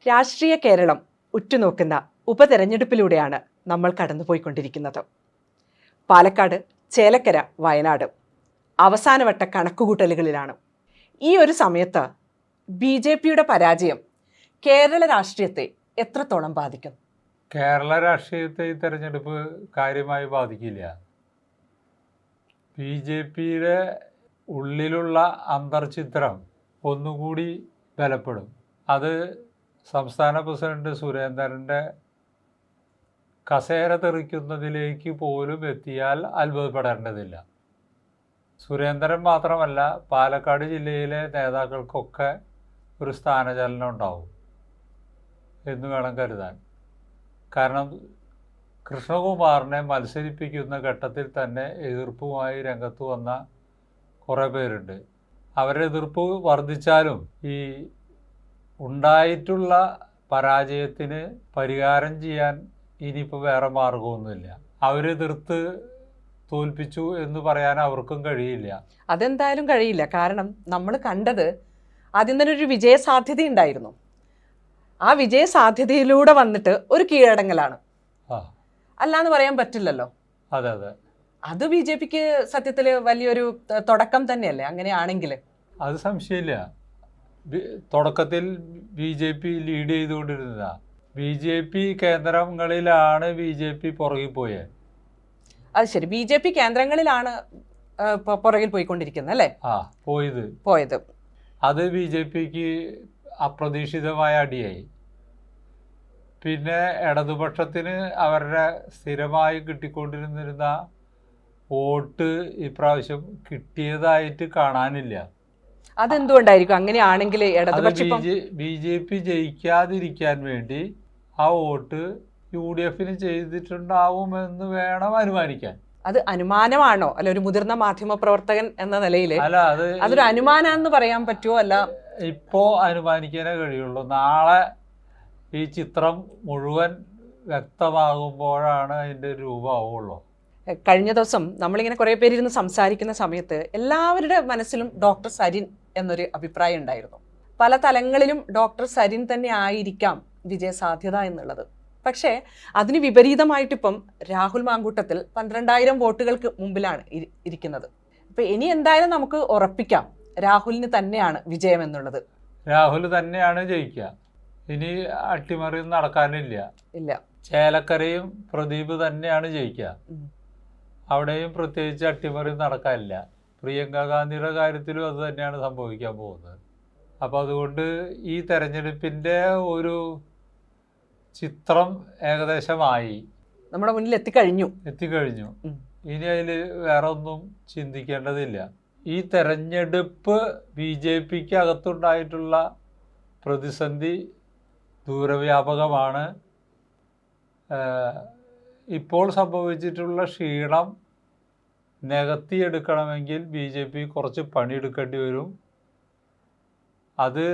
രാഷ്ട്രീയ കേരളം ഉറ്റുനോക്കുന്ന ഉപതെരഞ്ഞെടുപ്പിലൂടെയാണ് നമ്മൾ കടന്നുപോയിക്കൊണ്ടിരിക്കുന്നത്. പാലക്കാട്, ചേലക്കര, വയനാട് അവസാനവട്ട കണക്കുകൂട്ടലുകളിലാണ്. ഈ ഒരു സമയത്ത് BJPയുടെ പരാജയം കേരള രാഷ്ട്രീയത്തെ എത്രത്തോളം ബാധിക്കും? കേരള രാഷ്ട്രീയത്തെ ഈ തെരഞ്ഞെടുപ്പ് കാര്യമായി ബാധിക്കില്ല. BJPയുടെ ഉള്ളിലുള്ള അന്തർചിത്രം ഒന്നുകൂടി ബലപ്പെടും. അത് സംസ്ഥാന പ്രസിഡന്റ് സുരേന്ദ്രൻ്റെ കസേര തെറിക്കുന്നതിലേക്ക് പോലും എത്തിയാൽ അത്ഭുതപ്പെടേണ്ടതില്ല. സുരേന്ദ്രൻ മാത്രമല്ല, പാലക്കാട് ജില്ലയിലെ നേതാക്കൾക്കൊക്കെ ഒരു സ്ഥാനചലനം ഉണ്ടാവും എന്ന് വേണം കരുതാൻ. കാരണം കൃഷ്ണകുമാറിനെ മത്സരിപ്പിക്കുന്ന ഘട്ടത്തിൽ തന്നെ എതിർപ്പുമായി രംഗത്ത് വന്ന കുറേ പേരുണ്ട്. അവരുടെ എതിർപ്പ് വർദ്ധിച്ചാലും ഈ ഉണ്ടായിട്ടുള്ള പരാജയത്തിന് പരിഹാരം ചെയ്യാൻ ഇനിയിപ്പോൾ വേറെ മാർഗമൊന്നുമില്ല. അവരെതിർത്ത് തോൽപ്പിച്ചു എന്ന് പറയാൻ അവർക്കും കഴിയില്ല. അതെന്തായാലും കഴിയില്ല. കാരണം നമ്മൾ കണ്ടത് ആദ്യം തന്നെ ഒരു വിജയ സാധ്യത ഉണ്ടായിരുന്നു. ആ വിജയ സാധ്യതയിലൂടെ വന്നിട്ട് ഒരു കീഴടങ്ങലാണ്, അല്ലാന്ന് പറയാൻ പറ്റില്ലല്ലോ. അതെ അതെ, അത് BJPക്ക് സത്യത്തിൽ വലിയൊരു തുടക്കം തന്നെയല്ലേ അങ്ങനെയാണെങ്കിൽ? അത് സംശയമില്ല. തുടക്കത്തിൽ BJP ലീഡ് ചെയ്തുകൊണ്ടിരുന്നതാ. BJP കേന്ദ്രങ്ങളിലാണ് BJP പുറകിൽ പോയത്. അത് ശരി, BJP കേന്ദ്രങ്ങളിലാണ് പുറകിൽ പോയിക്കൊണ്ടിരിക്കുന്നത് അല്ലേ? പോയത് അത് BJPക്ക് അപ്രതീക്ഷിതമായ അടിയായി. പിന്നെ ഇടതുപക്ഷത്തിന് അവരുടെ സ്ഥിരമായി കിട്ടിക്കൊണ്ടിരുന്നിരുന്ന വോട്ട് ഇപ്രാവശ്യം കിട്ടിയതായിട്ട് കാണാനില്ല. അതെന്തുകൊണ്ടായിരിക്കും അങ്ങനെയാണെങ്കിൽ? BJP ജയിക്കാതിരിക്കാൻ വേണ്ടി ആ വോട്ട് UDFന് ചെയ്തിട്ടുണ്ടാവുമെന്ന് വേണം അനുമാനിക്കാൻ. അത് അനുമാനമാണോ? അല്ല, ഒരു മുതിർന്ന മാധ്യമ പ്രവർത്തകൻ എന്ന നിലയിൽ അതൊരു അനുമാനാന്ന് പറയാൻ പറ്റുമോ? അല്ല, ഇപ്പോ അനുമാനിക്കാനേ കഴിയുള്ളൂ. നാളെ ഈ ചിത്രം മുഴുവൻ വ്യക്തമാകുമ്പോഴാണ് അതിൻ്റെ രൂപമാവുള്ളൂ. കഴിഞ്ഞ ദിവസം നമ്മളിങ്ങനെ കുറേ പേരിരുന്ന് സംസാരിക്കുന്ന സമയത്ത് എല്ലാവരുടെ മനസ്സിലും ഡോക്ടർ സരിൻ എന്നൊരു അഭിപ്രായം ഉണ്ടായിരുന്നു. പല തലങ്ങളിലും ഡോക്ടർ സരിൻ തന്നെ ആയിരിക്കാം വിജയസാധ്യത എന്നുള്ളത്. പക്ഷേ അതിന് വിപരീതമായിട്ടിപ്പം രാഹുൽ മാങ്കൂട്ടത്തിൽ 12,000 വോട്ടുകൾക്ക് മുമ്പിലാണ് ഇരിക്കുന്നത്. ഇപ്പം ഇനി എന്തായാലും നമുക്ക് ഉറപ്പിക്കാം രാഹുലിന് തന്നെയാണ് വിജയം എന്നുള്ളത്. രാഹുൽ തന്നെയാണ് ജയിക്കുക. ഇനി അട്ടിമറി നടക്കാനില്ല. ചേലക്കരയും പ്രദീപ് തന്നെയാണ് ജയിക്കുക. അവിടെയും പ്രത്യേകിച്ച് അട്ടിമറി നടക്കാനില്ല. പ്രിയങ്ക ഗാന്ധിയുടെ കാര്യത്തിലും അത് തന്നെയാണ് സംഭവിക്കാൻ പോകുന്നത്. അപ്പോൾ അതുകൊണ്ട് ഈ തെരഞ്ഞെടുപ്പിൻ്റെ ഒരു ചിത്രം ഏകദേശമായി നമ്മുടെ മുന്നിൽ എത്തിക്കഴിഞ്ഞു. ഇനി അതിൽ വേറെ ഒന്നും ചിന്തിക്കേണ്ടതില്ല. ഈ തെരഞ്ഞെടുപ്പ് BJPക്ക് അകത്തുണ്ടായിട്ടുള്ള പ്രതിസന്ധി ദൂരവ്യാപകമാണ്. ഇപ്പോൾ സംഭവിച്ചിട്ടുള്ള ക്ഷീണം നികത്തിയെടുക്കണമെങ്കിൽ BJP കുറച്ച് പണിയെടുക്കേണ്ടി വരും. അത്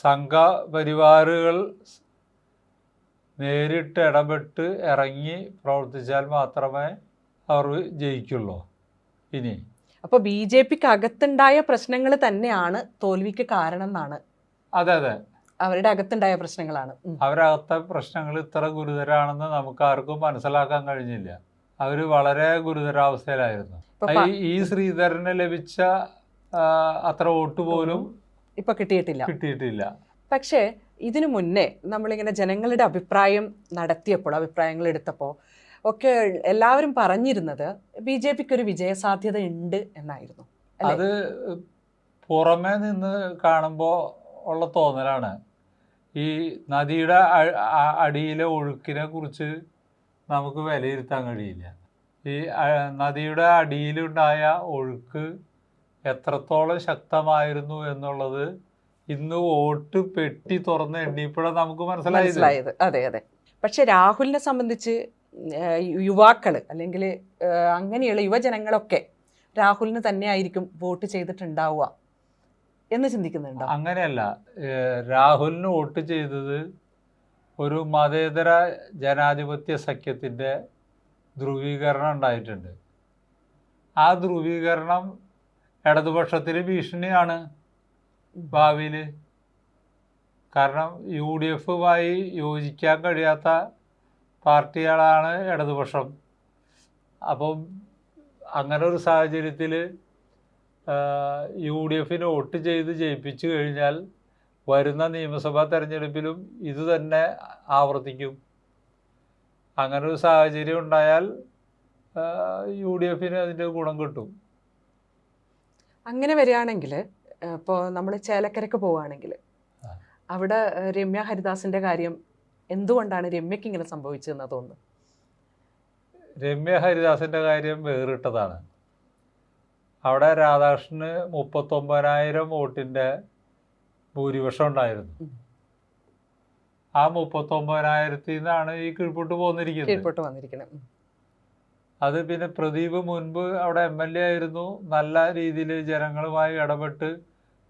സംഘപരിവാറുകൾ നേരിട്ട് ഇടപെട്ട് ഇറങ്ങി പ്രവർത്തിച്ചാൽ മാത്രമേ അവർ ജയിക്കുള്ളൂ. ഇനി അപ്പോൾ BJPക്ക് അകത്തുണ്ടായ പ്രശ്നങ്ങൾ തന്നെയാണ് തോൽവിക്ക് കാരണം എന്നാണ്? അതെ അതെ, അവരുടെ അകത്തുണ്ടായ പ്രശ്നങ്ങളാണ്. അവരകത്തെ പ്രശ്നങ്ങൾ ഇത്ര ഗുരുതരാണെന്ന് നമുക്ക് ആർക്കും മനസ്സിലാക്കാൻ കഴിഞ്ഞില്ല. അവർ വളരെ ഗുരുതരാവസ്ഥയിലായിരുന്നു. ഈ ശ്രീധരന് ലഭിച്ച അത്ര വോട്ട് പോലും ഇപ്പൊ കിട്ടിയിട്ടില്ല. പക്ഷേ ഇതിനു മുന്നേ നമ്മളിങ്ങനെ ജനങ്ങളുടെ അഭിപ്രായം നടത്തിയപ്പോൾ, അഭിപ്രായങ്ങൾ എടുത്തപ്പോൾ ഒക്കെ എല്ലാവരും പറഞ്ഞിരുന്നത് BJPക്ക് ഒരു വിജയസാധ്യത ഉണ്ട് എന്നായിരുന്നു. അത് പുറമേ നിന്ന് കാണുമ്പോൾ ഉള്ള തോന്നലാണ്. ഈ നദിയുടെ അടിയിലെ ഒഴുക്കിനെ കുറിച്ച് നമുക്ക് വിലയിരുത്താൻ കഴിയില്ല. ഈ നദിയുടെ അടിയിലുണ്ടായ ഒഴുക്ക് എത്രത്തോളം ശക്തമായിരുന്നു എന്നുള്ളത് ഇന്ന് വോട്ട് പെട്ടി തുറന്ന് എണ്ണിയപ്പോഴാണ് നമുക്ക് മനസ്സിലായത്. അതെ. പക്ഷെ രാഹുലിനെ സംബന്ധിച്ച് യുവാക്കൾ അല്ലെങ്കിൽ അങ്ങനെയുള്ള യുവജനങ്ങളൊക്കെ രാഹുലിന് തന്നെയായിരിക്കും വോട്ട് ചെയ്തിട്ടുണ്ടാവുക എന്ന് ചിന്തിക്കുന്നുണ്ടോ? അങ്ങനെയല്ല, രാഹുലിന് വോട്ട് ചെയ്തത് ഒരു മതേതര ജനാധിപത്യ സഖ്യത്തിൻ്റെ ധ്രുവീകരണം ഉണ്ടായിട്ടുണ്ട്. ആ ധ്രുവീകരണം ഇടതുപക്ഷത്തിന് ഭീഷണിയാണ് ഭാവിയിൽ. കാരണം UDF-മായി യോജിക്കാൻ കഴിയാത്ത പാർട്ടികളാണ് ഇടതുപക്ഷം. അപ്പം അങ്ങനെ ഒരു സാഹചര്യത്തിൽ UDF-ന് വോട്ട് ചെയ്ത് ജയിപ്പിച്ചു കഴിഞ്ഞാൽ വരുന്ന നിയമസഭാ തെരഞ്ഞെടുപ്പിലും ഇത് തന്നെ ആവർത്തിക്കും. അങ്ങനെ ഒരു സാഹചര്യം ഉണ്ടായാൽ UDF-ന് അതിൻ്റെ ഗുണം കിട്ടും. അങ്ങനെ വരികയാണെങ്കിൽ ഇപ്പോൾ നമ്മൾ ചേലക്കരയ്ക്ക് പോവുകയാണെങ്കിൽ അവിടെ രമ്യ ഹരിദാസിന്റെ കാര്യം എന്തുകൊണ്ടാണ് രമ്യക്ക് ഇങ്ങനെ സംഭവിച്ചതെന്ന് തോന്നുന്നു? രമ്യ ഹരിദാസിന്റെ കാര്യം വേറിട്ടതാണ്. അവിടെ രാധാകൃഷ്ണന് 39,000 വോട്ടിന്റെ ഭൂരിപക്ഷം ഉണ്ടായിരുന്നു. ആ 39,000-ൽ നിന്നാണ് ഈ കീഴ്പോട്ട് വന്നിരിക്കുന്നത്. അത് പിന്നെ പ്രദീപ് മുൻപ് അവിടെ MLA ആയിരുന്നു. നല്ല രീതിയിൽ ജനങ്ങളുമായി ഇടപെട്ട്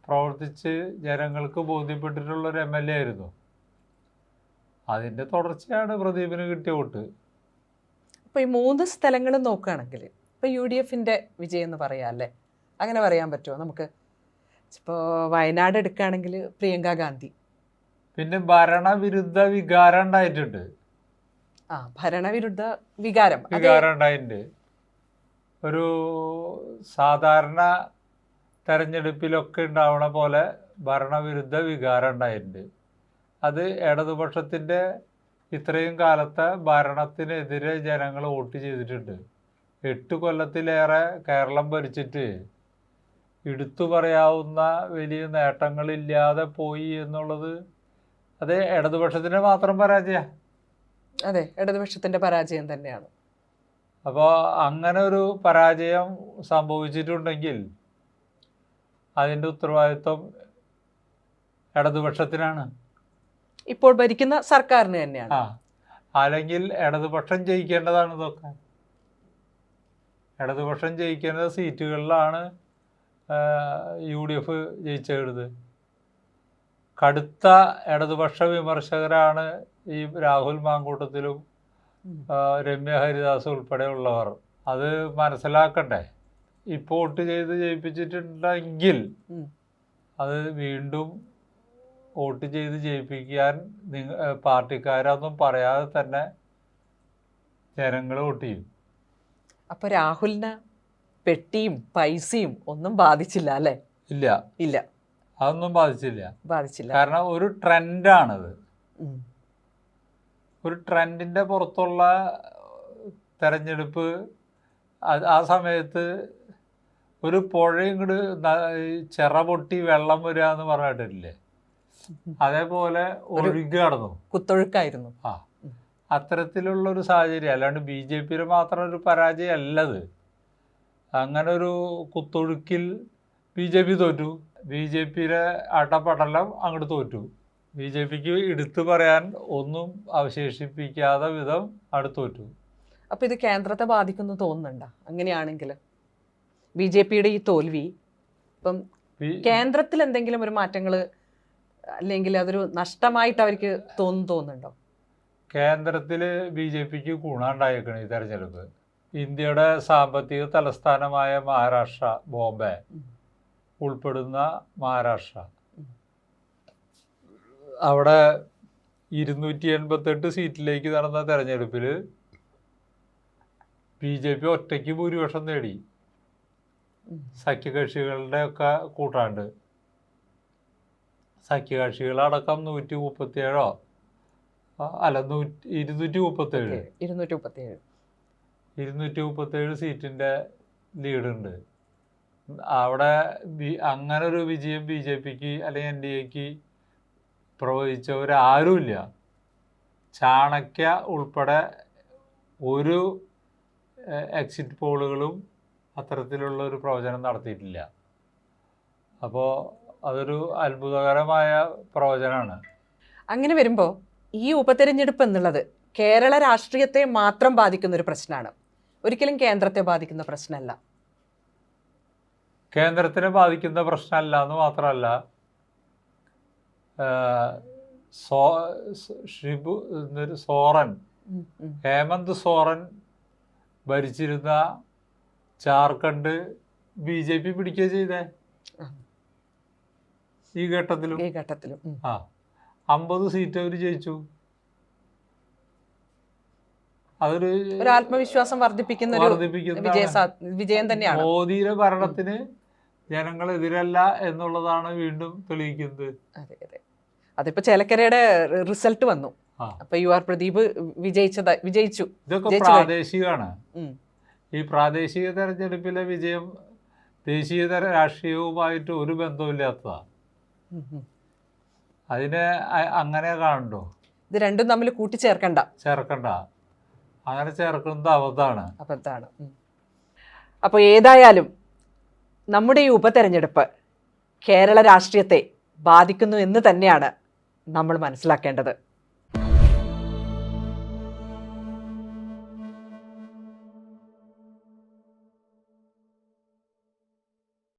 പ്രവർത്തിച്ച് ജനങ്ങൾക്ക് ബോധ്യപ്പെട്ടിട്ടുള്ളൊരു MLA ആയിരുന്നു. അതിൻ്റെ തുടർച്ചയാണ് പ്രദീപിന് കിട്ടിയ വോട്ട്. അപ്പോൾ ഈ 3 സ്ഥലങ്ങളും നോക്കുകയാണെങ്കിൽ ഇപ്പോൾ UDF-ന്റെ വിജയം എന്ന് പറയാം അല്ലേ? അങ്ങനെ പറയാൻ പറ്റുമോ നമുക്ക്? ഇപ്പോൾ വയനാട് എടുക്കുകയാണെങ്കിൽ പ്രിയങ്ക ഗാന്ധി. പിന്നെ ഭരണവിരുദ്ധ വികാരം ഉണ്ടായിട്ടുണ്ട്. ഭരണവിരുദ്ധ വികാരം ഉണ്ടായിട്ടുണ്ട്. ഒരു സാധാരണ തെരഞ്ഞെടുപ്പിലൊക്കെ ഉണ്ടാവണ പോലെ ഭരണവിരുദ്ധ വികാരം ഉണ്ടായിട്ടുണ്ട്. അത് ഇടതുപക്ഷത്തിൻ്റെ ഇത്രയും കാലത്തെ ഭരണത്തിനെതിരെ ജനങ്ങൾ വോട്ട് ചെയ്തിട്ടുണ്ട്. 8 കൊല്ലത്തിലേറെ കേരളം ഭരിച്ചിട്ട് എടുത്തു പറയാവുന്ന വലിയ നേട്ടങ്ങളില്ലാതെ പോയി എന്നുള്ളത് അത് ഇടതുപക്ഷത്തിൻ്റെ മാത്രം പരാജയം. അതെ, ഇടതുപക്ഷത്തിൻ്റെ പരാജയം തന്നെയാണ്. അപ്പോൾ അങ്ങനെ ഒരു പരാജയം സംഭവിച്ചിട്ടുണ്ടെങ്കിൽ അതിൻ്റെ ഉത്തരവാദിത്വം ഇടതുപക്ഷത്തിനാണ്, ഇപ്പോൾ ഭരിക്കുന്ന സർക്കാരിന് തന്നെയാണ്. അല്ലെങ്കിൽ ഇടതുപക്ഷം ജയിക്കേണ്ടതാണ്. ഇതൊക്കെ ഇടതുപക്ഷം ജയിക്കേണ്ട സീറ്റുകളിലാണ് UDF ജയിച്ചെടുത്തത്. കടുത്ത ഇടതുപക്ഷ വിമർശകരാണ് ഈ രാഹുൽ മാങ്കൂട്ടത്തിലും രമ്യ ഹരിദാസ് ഉൾപ്പെടെയുള്ളവർ. അത് മനസ്സിലാക്കണ്ടേ? ഇപ്പോൾ വോട്ട് ചെയ്ത് ജയിപ്പിച്ചിട്ടുണ്ടെങ്കിൽ അത് വീണ്ടും വോട്ട് ചെയ്ത് ജയിപ്പിക്കാൻ പാർട്ടിക്കാരൊന്നും പറയാതെ തന്നെ ജനങ്ങൾ വോട്ട് ചെയ്യും. അപ്പോൾ രാഹുലിന് പെട്ടിയും പൈസയും ഒന്നും ബാധിച്ചില്ല അല്ലേ? ഇല്ല, അതൊന്നും ബാധിച്ചില്ല. കാരണം ഒരു ട്രെൻഡാണത്. ഒരു ട്രെൻഡിൻ്റെ പുറത്തുള്ള തെരഞ്ഞെടുപ്പ്. ആ സമയത്ത് ഒരു പുഴയും കൂടി ചിറ പൊട്ടി വെള്ളം വരിക എന്ന് പറഞ്ഞിട്ടില്ലേ? അതേപോലെ ഒഴുകി നടന്നു, കുത്തൊഴുക്കായിരുന്നു. അത്തരത്തിലുള്ളൊരു സാഹചര്യം. അല്ലാണ്ട് BJP-യുടെ മാത്രം ഒരു പരാജയം അല്ലത്. അങ്ങനെ ഒരു കുത്തൊഴുക്കിൽ BJP തോറ്റു. BJP-യുടെ അടപടലം അങ്ങോട്ട് തോറ്റു. BJP-ക്ക് എടുത്തു പറയാൻ ഒന്നും അവശേഷിപ്പിക്കാതെ വിധം അടുത്ത് തോറ്റു. അപ്പോൾ ഇത് കേന്ദ്രത്തെ ബാധിക്കുന്നു തോന്നുന്നുണ്ടോ? അങ്ങനെയാണെങ്കിൽ BJP-യുടെ ഈ തോൽവി ഇപ്പം കേന്ദ്രത്തിൽ എന്തെങ്കിലും ഒരു മാറ്റങ്ങൾ അല്ലെങ്കിൽ അതൊരു നഷ്ടമായിട്ട് അവർക്ക് തോന്നുന്നുണ്ടോ? കേന്ദ്രത്തിൽ BJP-ക്ക് ഗുണമുണ്ടായേക്കണം ഈ തെരഞ്ഞെടുപ്പ്. ഇന്ത്യയുടെ സാമ്പത്തിക തലസ്ഥാനമായ മഹാരാഷ്ട്ര, ബോംബെ ഉൾപ്പെടുന്ന മഹാരാഷ്ട്ര, അവിടെ 288 സീറ്റിലേക്ക് നടന്ന തെരഞ്ഞെടുപ്പിൽ BJP ഒറ്റയ്ക്ക് ഭൂരിപക്ഷം നേടി. സഖ്യകക്ഷികളുടെ ഒക്കെ കൂട്ടാണ്ട് സഖ്യകക്ഷികളടക്കം 137 അല്ല 237 സീറ്റിൻ്റെ ലീഡുണ്ട്. അവിടെ അങ്ങനെ ഒരു വിജയം BJP-ക്ക് അല്ലെങ്കിൽ NDA-ക്ക് പ്രവചിച്ചവരാരുമില്ല. ചാണക്യ ഉൾപ്പെടെ ഒരു എക്സിറ്റ് പോളുകളും അത്തരത്തിലുള്ള ഒരു പ്രവചനം നടത്തിയിട്ടില്ല. അപ്പോൾ അതൊരു അത്ഭുതകരമായ പ്രവചനമാണ്. അങ്ങനെ വരുമ്പോൾ ഈ ഉപതെരഞ്ഞെടുപ്പ് എന്നുള്ളത് കേരള രാഷ്ട്രീയത്തെ മാത്രം ബാധിക്കുന്ന ഒരു പ്രശ്നമാണ്, ഒരിക്കലും കേന്ദ്രത്തെ ബാധിക്കുന്ന പ്രശ്നമല്ല. കേന്ദ്രത്തിനെ ബാധിക്കുന്ന പ്രശ്നമല്ല എന്ന് മാത്രമല്ല, സോറൻ, ഹേമന്ത് സോറൻ ഭരിച്ചിരുന്ന ജാർഖണ്ഡ് BJP പിടിക്കുക ചെയ്തേ ഈ ഘട്ടത്തിലും. 50 സീറ്റ് അവർ ജയിച്ചു. അതൊരു ഒരു ആത്മവിശ്വാസം വർദ്ധിപ്പിക്കുന്ന വിജയം തന്നെയാണ്. മോദിയുടെ ഭരണത്തിന് ജനങ്ങൾ എതിരല്ല എന്നുള്ളതാണ് വീണ്ടും തെളിയിക്കുന്നത്. അതെ അതെ, അതിപ്പോ ചേലക്കരയുടെ റിസൾട്ട് വന്നു. അപ്പൊ യു ആർ പ്രദീപ് വിജയിച്ചു. ഇതൊക്കെ പ്രാദേശികമാണ്. ഈ പ്രാദേശിക തെരഞ്ഞെടുപ്പിലെ വിജയം ദേശീയ രാഷ്ട്രീയവുമായിട്ട് ഒരു ബന്ധമില്ലാത്തതാണ്. അതിനെ അങ്ങനെ കാണണ്ടോ? ഇത് രണ്ടും തമ്മിൽ കൂട്ടിച്ചേർക്കണ്ട. അങ്ങനെ ചേർക്കുന്നത് അബദ്ധമാണ്. അപ്പോൾ ഏതായാലും നമ്മുടെ ഈ ഉപതെരഞ്ഞെടുപ്പ് കേരള രാഷ്ട്രീയത്തെ ബാധിക്കുന്നു എന്ന് തന്നെയാണ് നമ്മൾ മനസ്സിലാക്കേണ്ടത്.